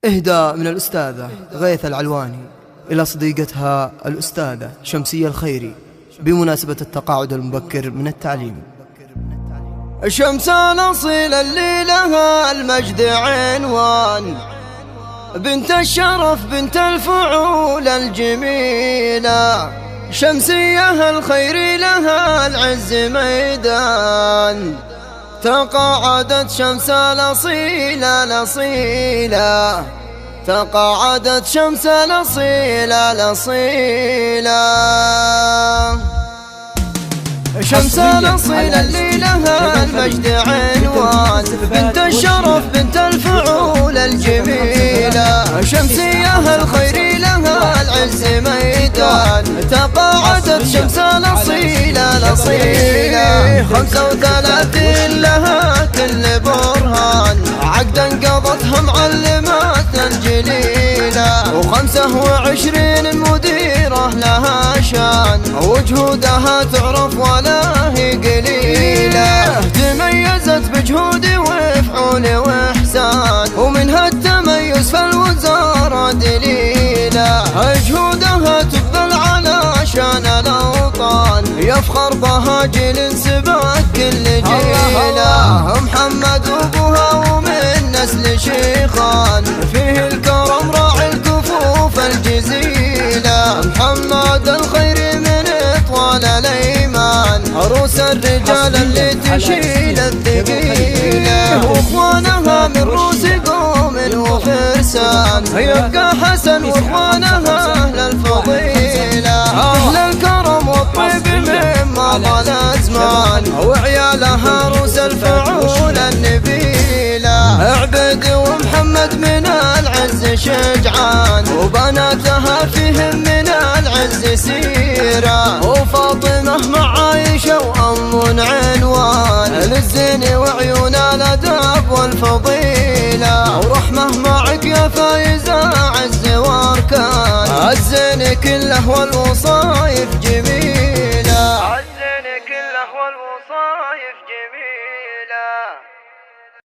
إهداء من الأستاذة غيث العلواني إلى صديقتها الأستاذة شمسية الخيري بمناسبة التقاعد المبكر من التعليم. شمس الأصيل اللي لها المجد عنوان، بنت الشرف بنت الفعول الجميلة، شمسية الخير لها العز ميدان. تقاعدت شمس الأصيلة، تقاعدت شمس الأصيلة. شمس الأصيلة اللي لها المجد عنوان، بنت الشرف بنت الفعول الجميلة، شمسية الخير لها العز ميدان. تقاعدت شمس الأصيلة 35 لها كل برهان، عقدا قضتها معلماتنا الجليلة، و25 مديرة لها شان، وجهودها تعرف ولا هي قليلة. تميزت بجهود وفعول وإحسان، ومنها التميز في الوزارة دليلة. جهودها تقبل على شان الأوطان، يفخر بها جيل سباق كل جيله. محمد وابوها ومن نسل شيخان، فيه الكرم راعي الكفوف الجزيلة. محمد الخير من طوال الأيمان، عروس الرجال اللي تشيل الثقيلة، واخوانها من روس قوم وفرسان، يبقى حسن واخوانها اهل الفضيلة، اهل الكرم والطيب مما طال زمان، وعيالها روس الفعول النبيلة. عبد ومحمد من العز شجعان، وبناتها فيهم من العز سيرة، وفاطمة مع عائشة وأم عنوان، للزين وعيون الأدب والفضيلة. ورحمة معك يا فايزة عز واركان، الزين كله والوصايف جميل.